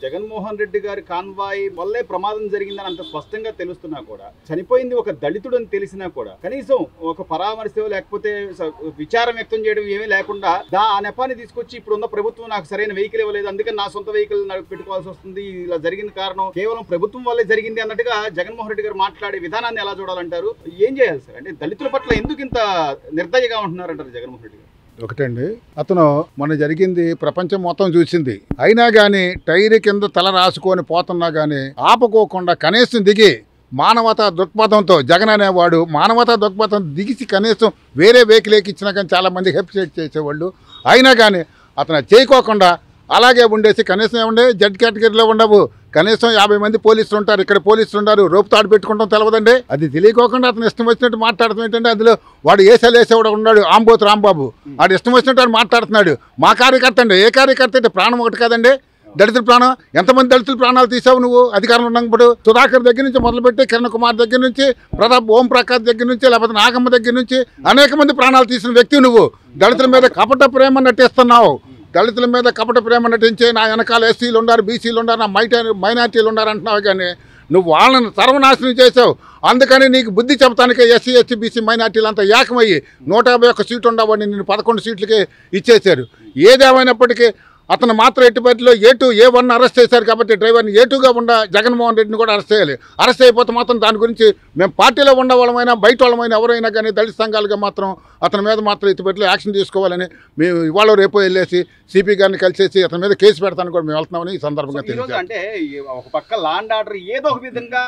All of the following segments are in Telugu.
జగన్మోహన్ రెడ్డి గారి కాన్వాయ్ వల్లే ప్రమాదం జరిగిందని అంత స్పష్టంగా తెలుస్తున్నా కూడా, చనిపోయింది ఒక దళితుడు అని తెలిసినా కూడా కనీసం ఒక పరామర్శ లేకపోతే విచారం వ్యక్తం చేయడం ఏమీ లేకుండా ఆ నెపాన్ని తీసుకొచ్చి ఇప్పుడున్న ప్రభుత్వం నాకు సరైన వెహికల్ ఇవ్వలేదు, అందుకని నా సొంత వెహికల్ పెట్టుకోవాల్సి వస్తుంది, ఇలా జరిగిన కారణం కేవలం ప్రభుత్వం వల్లే జరిగింది అన్నట్టుగా జగన్మోహన్ రెడ్డి గారు మాట్లాడే విధానాన్ని ఎలా చూడాలంటారు? ఏం చేయాలి సార్? అంటే దళితుల పట్ల ఎందుకు ఇంత నిర్దయగా ఉంటున్నారంటారు జగన్మోహన్ రెడ్డి గారు? ఒకటండి, అతను మొన్న జరిగింది ప్రపంచం మొత్తం చూసింది. అయినా కానీ టైర్ కింద తల రాసుకొని పోతున్నా కానీ ఆపుకోకుండా కనీసం దిగి మానవతా దృక్పథంతో, జగన్ అనేవాడు మానవతా దృక్పథం దిగిసి కనీసం వేరే వెహికల్ ఎక్కించినా కానీ చాలామంది హెప్సేట్ చేసేవాళ్ళు. అయినా కానీ అతను చేయకోకుండా అలాగే ఉండేసి కనీసం ఏమండే జడ్ కేటగిరీలో ఉండవు, కనీసం 50 మంది పోలీసులు ఉంటారు, ఇక్కడ పోలీసులు ఉన్నారు, రోపు తాడు పెట్టుకుంటాం తెలవదండి. అది తెలియకోకుండా అతను ఇష్టం వచ్చినట్టు మాట్లాడుతుంది. ఏంటంటే అందులో వాడు వేసేవాడు ఉన్నాడు, ఆంబోతు రాంబాబు, వాడు ఇష్టం వచ్చినట్టు మాట్లాడుతున్నాడు. మా కార్యకర్త అండి, ఏ కార్యకర్త అంటే ప్రాణం ఒకటి కాదండి, దళితుల ప్రాణం. ఎంతమంది దళితుల ప్రాణాలు తీసావు నువ్వు అధికారంలో ఉన్నప్పుడు? సుధాకర్ దగ్గర నుంచి మొదలుపెట్టి కిరణ్ కుమార్ దగ్గర నుంచి, ప్రతాప్ ఓం ప్రకాష్ దగ్గర నుంచి, లేకపోతే నాగమ్మ దగ్గర నుంచి అనేక మంది ప్రాణాలు తీసిన వ్యక్తి నువ్వు. దళితుల మీద కపట ప్రేమ నటిస్తున్నావు, దళితుల మీద కపట ప్రేమ నటించే నా వెనకాల ఎస్సీలు ఉన్నారు, బీసీలు ఉన్నారు, నా మైనార్టీలు ఉన్నారు అంటున్నావు. కానీ నువ్వు వాళ్ళని సర్వనాశనం చేసావు. అందుకని నీకు బుద్ధి చెప్తానికే ఎస్సీ ఎస్టీ బీసీ మైనార్టీలు అంతా ఏకమయ్యి 151 సీట్లు ఉండవని నిన్ను 11 సీట్లకి ఇచ్చేశారు. ఏదేమైనప్పటికీ అతను మాత్రం ఎట్టుబడిలో A1 అరెస్ట్ చేశారు కాబట్టి డ్రైవర్ని A2గా ఉన్న జగన్మోహన్ రెడ్డిని కూడా అరెస్ట్ చేయాలి. అరెస్ట్ అయిపోతే మాత్రం దాని గురించి మేము పార్టీలో ఉన్న వాళ్ళమైనా బయట వాళ్ళమైనా ఎవరైనా కానీ దళిత సంఘాలుగా మాత్రం అతని మీద మాత్రం ఎట్టుబడిలో యాక్షన్ తీసుకోవాలని మేము ఇవాళ రేపు వెళ్ళేసి సిపి గారిని కలిసేసి అతని మీద కేసు పెడతాను కూడా మేము వెళ్తున్నామని ఈ సందర్భంగా తెలియదు. అంటే ఒక పక్క లా అండ్ ఆర్డర్ ఏదో ఒక విధంగా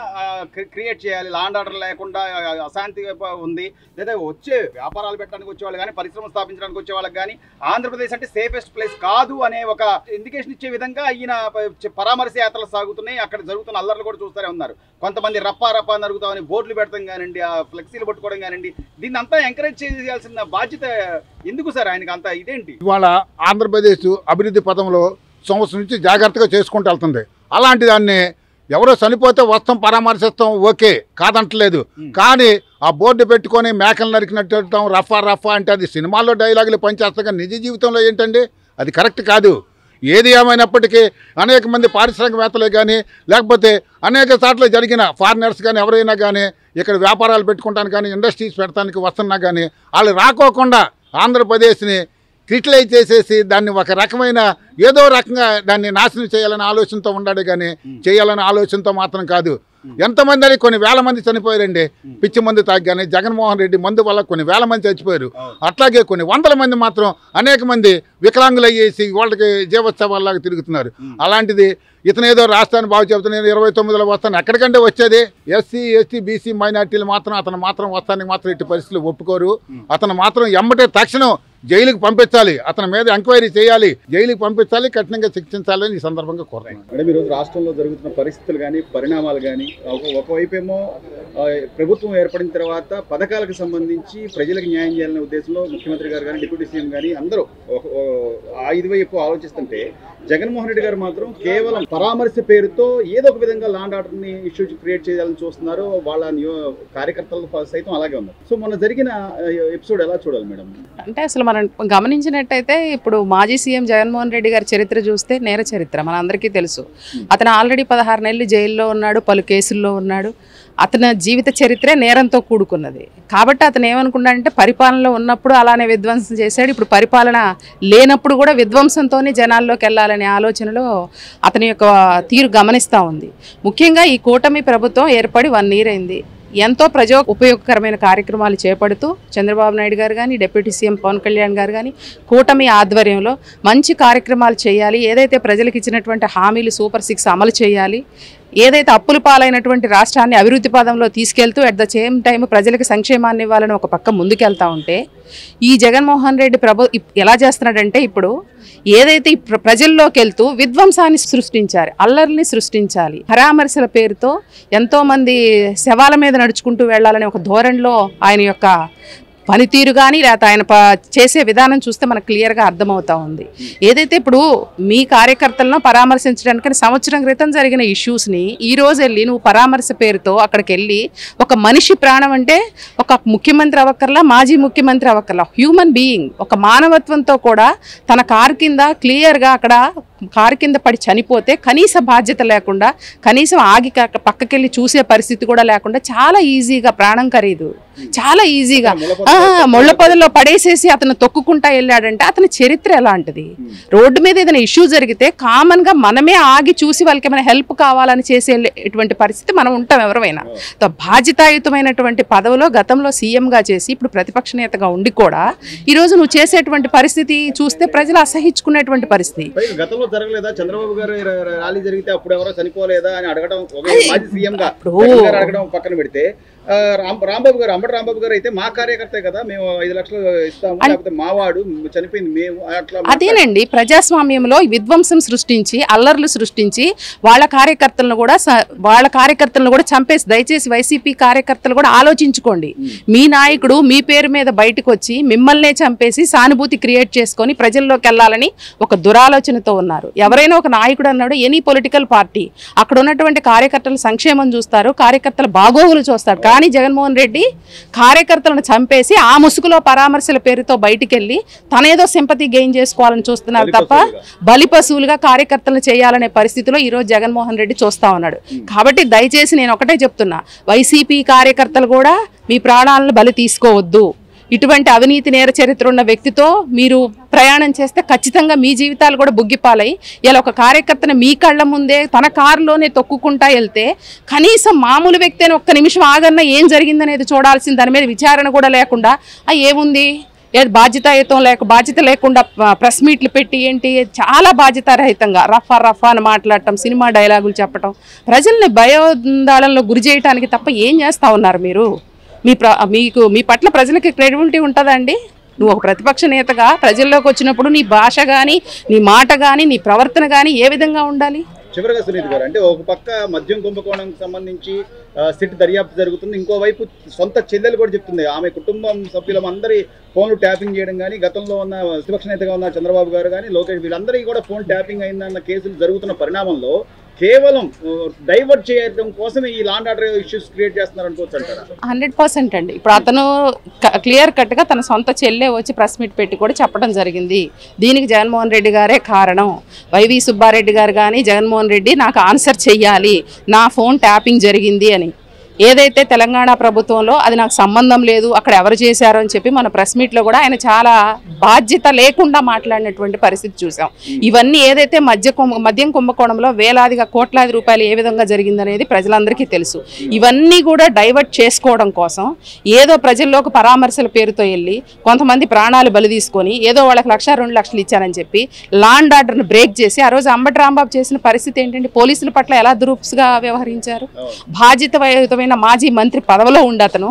క్రియేట్ చేయాలి, లా అండ్ ఆర్డర్ లేకుండా అశాంతి ఉంది, లేదా వచ్చే వ్యాపారాలు పెట్టడానికి వచ్చేవాళ్ళు కానీ పరిశ్రమ స్థాపించడానికి వచ్చే వాళ్ళకి కానీ ఆంధ్రప్రదేశ్ అంటే సేఫెస్ట్ ప్లేస్ కాదు అనే ఒక ఇండికేషన్ ఇచ్చే విధంగా ఈయన పరామర్శ యాత్రలు సాగుతున్నాయి. అక్కడ జరుగుతున్న అల్లర్లు కూడా చూస్తూనే ఉన్నారు. కొంతమంది రప్పా నరుగుతామని బోర్డులు పెడతాం కానివ్వండి, ఆ ఫ్లెక్సీలు పట్టుకోవడం కానివ్వండి, దీన్ని అంతా ఎంకరేజ్ చేయాల్సిన బాధ్యత ఎందుకు సార్ ఆయనకి అంత ఇదేంటి? ఇవాళ ఆంధ్రప్రదేశ్ అభివృద్ధి పథంలో సంవత్సరం నుంచి జాగ్రత్తగా చేసుకుంటూ వెళ్తుంది. అలాంటి దాన్ని ఎవరో చనిపోతే వస్తాం పరామర్శిస్తాం, ఓకే కాదంటలేదు. కానీ ఆ బోర్డు పెట్టుకొని మేకలు నరికినట్టు రఫా అంటే అది సినిమాల్లో డైలాగులు పనిచేస్తాం కానీ నిజ జీవితంలో ఏంటండి అది కరెక్ట్ కాదు. ఏది ఏమైనప్పటికీ అనేక మంది పారిశ్రామికవేత్తలే కానీ లేకపోతే అనేక చోట్ల జరిగిన ఫారినర్స్ కానీ ఎవరైనా కానీ ఇక్కడ వ్యాపారాలు పెట్టుకుంటానికి కానీ ఇండస్ట్రీస్ పెట్టడానికి వస్తున్నా కానీ వాళ్ళు రాకోకుండా ఆంధ్రప్రదేశ్ని క్రిటిలైజ్ చేసేసి దాన్ని ఒక రకమైన ఏదో రకంగా దాన్ని నాశనం చేయాలనే ఆలోచనతో ఉన్నాడు కానీ చేయాలనే ఆలోచనతో మాత్రం కాదు. ఎంతమంది అని కొన్ని వేల మంది చనిపోయారండి పిచ్చి మందు తాగి. కానీ జగన్మోహన్ రెడ్డి మందు వల్ల కొన్ని వేల మంది చచ్చిపోయారు. అట్లాగే కొన్ని వందల మంది మాత్రం అనేక మంది వికలాంగులు అయ్యేసి వాళ్ళకి జీవోత్సవాల్లాగా తిరుగుతున్నారు. అలాంటిది ఇతను ఏదో రాష్ట్రాన్ని బాగు చెబుతున్నాను 29లో వస్తాను, ఎక్కడికంటే వచ్చేది ఎస్సీ ఎస్టీ బీసీ మైనార్టీలు మాత్రం అతను మాత్రం వస్తానికి మాత్రం ఇటు పరిస్థితులు ఒప్పుకోరు. అతను మాత్రం ఎమ్మటే తక్షణం జైలుకి పంపించాలి, అతని మీద ఎంక్వైరీ చేయాలి, జైలుకి పంపించాలి, కఠినంగా శిక్షించాలని ఈ సందర్భంగా కోరుతున్నాను. అంటే ఈరోజు రాష్ట్రంలో జరుగుతున్న పరిస్థితులు కానీ పరిణామాలు కానీ ఒకవైపేమో ప్రభుత్వం ఏర్పడిన తర్వాత పథకాలకు సంబంధించి ప్రజలకు న్యాయం చేయాలనే ఉద్దేశంలో ముఖ్యమంత్రి గారు కానీ డిప్యూటీ సీఎం కానీ అందరూ ఇదివైపు ఆలోచిస్తుంటే జగన్మోహన్ రెడ్డి గారు మాత్రం కేవలం పరామర్శ పేరుతో ఏదో ఒక విధంగా లా అండ్ ఆర్డర్ని ఇష్యూ క్రియేట్ చేయాలని చూస్తున్నారు. వాళ్ళ కార్యకర్తలు సైతం అలాగే ఉన్నారు. సో మొన్న జరిగిన ఎపిసోడ్ ఎలా చూడాలి మేడం? అంటే అసలు మనం గమనించినట్టయితే ఇప్పుడు మాజీ సీఎం జగన్మోహన్ రెడ్డి గారి చరిత్ర చూస్తే నేర చరిత్ర మన అందరికీ తెలుసు. అతను ఆల్రెడీ 16 నెలలు జైల్లో ఉన్నాడు, పలు కేసుల్లో ఉన్నాడు. అతని జీవిత చరిత్రే నేరంతో కూడుకున్నది. కాబట్టి అతను ఏమనుకున్నాడంటే పరిపాలనలో ఉన్నప్పుడు అలానే విధ్వంసం చేశాడు, ఇప్పుడు పరిపాలన లేనప్పుడు కూడా విధ్వంసంతోనే జనాల్లోకి వెళ్ళాలనే ఆలోచనలో అతని యొక్క తీరు గమనిస్తూ ఉంది. ముఖ్యంగా ఈ కూటమి ప్రభుత్వం ఏర్పడి 1 year అయింది. ఎంతో ప్రజా ఉపయోగకరమైన కార్యక్రమాలు చేపడుతూ చంద్రబాబు నాయుడు గారు కానీ డిప్యూటీ సీఎం పవన్ కళ్యాణ్ గారు కానీ కూటమి ఆధ్వర్యంలో మంచి కార్యక్రమాలు చేయాలి, ఏదైతే ప్రజలకు ఇచ్చినటువంటి హామీలు సూపర్ 6 అమలు చేయాలి, ఏదైతే అప్పుల పాలైనటువంటి రాష్ట్రాన్ని అభివృద్ధి పదంలో తీసుకెళ్తూ అట్ ద సేమ్ టైం ప్రజలకు సంక్షేమాన్ని ఇవ్వాలని ఒక పక్క ముందుకెళ్తా ఉంటే ఈ జగన్మోహన్ రెడ్డి ఎలా చేస్తున్నాడంటే ఇప్పుడు ఏదైతే ప్రజల్లోకి వెళ్తూ విధ్వంసాన్ని సృష్టించాలి, అల్లర్ని సృష్టించాలి, పరామర్శల పేరుతో ఎంతోమంది శవాల మీద నడుచుకుంటూ వెళ్ళాలనే ఒక ధోరణిలో ఆయన యొక్క పనితీరు కానీ లేకపోతే ఆయన చేసే విధానం చూస్తే మనకు క్లియర్గా అర్థమవుతా ఉంది. ఏదైతే ఇప్పుడు మీ కార్యకర్తలను పరామర్శించడానికి సంవత్సరం క్రితం జరిగిన ఇష్యూస్ని ఈరోజు వెళ్ళి నువ్వు పరామర్శ పేరుతో అక్కడికి వెళ్ళి ఒక మనిషి ప్రాణం అంటే ఒక ముఖ్యమంత్రి అవ్వక్కర్లా, మాజీ ముఖ్యమంత్రి అవ్వక్కర్లా, హ్యూమన్ బీయింగ్ ఒక మానవత్వంతో కూడా తన కారు కింద క్లియర్గా అక్కడ కారు కింద పడి చనిపోతే కనీస బాధ్యత లేకుండా, కనీసం ఆగి పక్కకెళ్ళి చూసే పరిస్థితి కూడా లేకుండా చాలా ఈజీగా ప్రాణం ఖరీదు, చాలా ఈజీగా ముళ్ళ పొదల్లో పడేసేసి అతను తొక్కుకుంటా వెళ్ళాడంటే అతని చరిత్ర ఎలాంటిది? రోడ్డు మీద ఏదైనా ఇష్యూ జరిగితే కామన్ గా మనమే ఆగి చూసి వాళ్ళకి ఏమైనా హెల్ప్ కావాలని చేసేటువంటి పరిస్థితి మనం ఉంటాం ఎవరైనా. బాధ్యతాయుతమైనటువంటి పదవిలో గతంలో సీఎంగా చేసి ఇప్పుడు ప్రతిపక్ష నేతగా ఉండి కూడా ఈ రోజు నువ్వు చేసేటువంటి పరిస్థితి చూస్తే ప్రజలు అసహించుకునేటువంటి పరిస్థితి. గతంలో జరగలేదా? చంద్రబాబు గారు ర్యాలీ జరిగితే అప్పుడు ఎవరో చనిపోలేదా అని అడగడం, మాజీ సీఎం గా అడగడం పక్కన పెడితే, రాంబాబు గారు, అంబటి రాంబాబు గారు అయితే మా కార్యకర్తే కదా, మేము 5 లక్షలు ఇస్తాము, లేకపోతే మావాడు చనిపోయింది మేము అట్లా. అదేనండి, ప్రజాస్వామ్యంలో విధ్వంసం సృష్టించి అల్లర్లు సృష్టించి వాళ్ళ కార్యకర్తలను కూడా చంపేసి, దయచేసి వైసీపీ కార్యకర్తలు కూడా ఆలోచించుకోండి. మీ నాయకుడు మీ పేరు మీద బయటకు వచ్చి మిమ్మల్నే చంపేసి సానుభూతి క్రియేట్ చేసుకొని ప్రజల్లోకి వెళ్ళాలని ఒక దురాలోచనతో ఉన్నారు. ఎవరైనా ఒక నాయకుడు అన్నాడు, ఎనీ పొలిటికల్ పార్టీ అక్కడ ఉన్నటువంటి కార్యకర్తల సంక్షేమం చూస్తారు, కార్యకర్తల బాగోగులు చూస్తారు. కానీ జగన్మోహన్ రెడ్డి కార్యకర్తలను చంపేసి ఆ ముసుగులో పరామర్శల పేరుతో బయటికి వెళ్ళి తనేదో సింపతి గెయిన్ చేసుకోవాలని చూస్తున్నారు తప్ప బలిపశువులుగా కార్యకర్తలను చేయాలనే పరిస్థితిలో ఈరోజు జగన్మోహన్ రెడ్డి చూస్తా ఉన్నాడు. కాబట్టి దయచేసి నేను ఒకటే చెప్తున్నా, వైసీపీ కార్యకర్తలు కూడా మీ ప్రాణాలను బలి తీసుకోవద్దు. ఇటువంటి అవినీతి నేర చరిత్ర ఉన్న వ్యక్తితో మీరు ప్రయాణం చేస్తే ఖచ్చితంగా మీ జీవితాలు కూడా బుగ్గిపాలై, ఇలా ఒక కార్యకర్తను మీ కళ్ళ ముందే తన కారులోనే తొక్కుకుంటా వెళ్తే కనీసం మామూలు వ్యక్తి అని ఒక్క నిమిషం ఆగన్నా ఏం జరిగిందనేది చూడాల్సింది, దాని మీద విచారణ కూడా లేకుండా ఏముంది బాధ్యత లేకుండా ప్రెస్ మీట్లు పెట్టి ఏంటి చాలా బాధ్యతారహితంగా రఫా అని మాట్లాడటం, సినిమా డైలాగులు చెప్పటం, ప్రజల్ని భయోందోళనలో గురి చేయడానికి తప్ప ఏం చేస్తా ఉన్నారు మీరు? మీ పట్ల ప్రజలకి క్రెడిబిలిటీ ఉంటుందండి? నువ్వు ఒక ప్రతిపక్ష నేతగా ప్రజల్లోకి వచ్చినప్పుడు నీ భాష కానీ, నీ మాట కానీ, నీ ప్రవర్తన కానీ ఏ విధంగా ఉండాలి? చివరిగా సునీత గారు, అంటే ఒక పక్క మద్యం కుంభకోణంకి సంబంధించి సిట్ దర్యాప్తు జరుగుతుంది, ఇంకోవైపు సొంత చెల్లెలు కూడా చెప్తుంది ఆమె కుటుంబం సభ్యులందరి ఫోన్లు ట్యాపింగ్ చేయడం కానీ, గతంలో ఉన్న ప్రతిపక్ష నేతగా ఉన్న చంద్రబాబు గారు కానీ, లోకేష్ వీళ్ళందరికీ కూడా ఫోన్ ట్యాపింగ్ అయిందన్న కేసులు జరుగుతున్న పరిణామంలో కేవలం డైవర్ట్ చేయడం కోసమే ఈ లాండ్ ఆర్డర్ ఇష్యూస్ క్రియేట్ చేస్తున్నారు అనుకోవచ్చు అంటారా? 100% అండి. ఇప్పుడు అతను క్లియర్ కట్గా తన సొంత చెల్లె వచ్చి ప్రెస్ మీట్ పెట్టి కూడా చెప్పడం జరిగింది. దీనికి జగన్మోహన్ రెడ్డి గారే కారణం. వైవి సుబ్బారెడ్డి గారు కానీ జగన్మోహన్ రెడ్డి నాకు ఆన్సర్ చెయ్యాలి, నా ఫోన్ ట్యాపింగ్ జరిగింది అని. ఏదైతే తెలంగాణ ప్రభుత్వంలో అది నాకు సంబంధం లేదు, అక్కడ ఎవరు చేశారో అని చెప్పి మన ప్రెస్ మీట్లో కూడా ఆయన చాలా బాధ్యత లేకుండా మాట్లాడినటువంటి పరిస్థితి చూసాం. ఇవన్నీ ఏదైతే మద్యం కుంభకోణంలో వేలాదిగా కోట్లాది రూపాయలు ఏ విధంగా జరిగిందనేది ప్రజలందరికీ తెలుసు. ఇవన్నీ కూడా డైవర్ట్ చేసుకోవడం కోసం ఏదో ప్రజల్లోకి పరామర్శల పేరుతో వెళ్ళి కొంతమంది ప్రాణాలు బలి తీసుకొని ఏదో వాళ్ళకి 1-2 లక్షలు ఇచ్చారని చెప్పి లాండ్ ఆర్డర్ను బ్రేక్ చేసి ఆ రోజు అంబటి రాంబాబు చేసిన పరిస్థితి ఏంటంటే పోలీసుల పట్ల ఎలా దురుసుగా వ్యవహరించారు. బాధ్యత మాజీ మంత్రి పదవిలో ఉండి అతను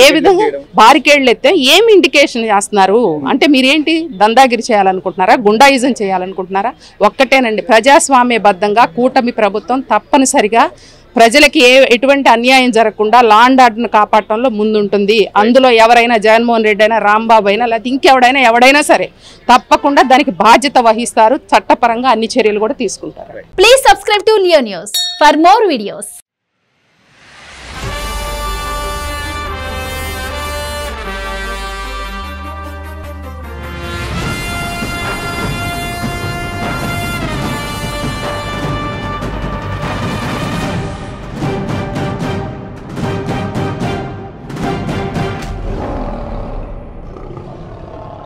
ఏ విధంగా బారికేడ్లు ఎత్తే ఏం ఇండికేషన్ చేస్తున్నారు అంటే మీరేంటి దందాగిరి చేయాలనుకుంటున్నారా, గుండాయిజం చేయాలనుకుంటున్నారా? ఒక్కటేనండి, ప్రజాస్వామ్యబద్ధంగా కూటమి ప్రభుత్వం తప్పనిసరిగా ప్రజలకి ఎటువంటి అన్యాయం జరగకుండా లాండ్ ఆర్డర్ను కాపాడటంలో ముందుంటుంది. అందులో ఎవరైనా జగన్మోహన్ రెడ్డి అయినా, రాంబాబు అయినా, లేకపోతే ఎవడైనా సరే తప్పకుండా దానికి బాధ్యత వహిస్తారు. చట్టపరంగా అన్ని చర్యలు కూడా తీసుకుంటారు. Please subscribe to Leo news for more videos.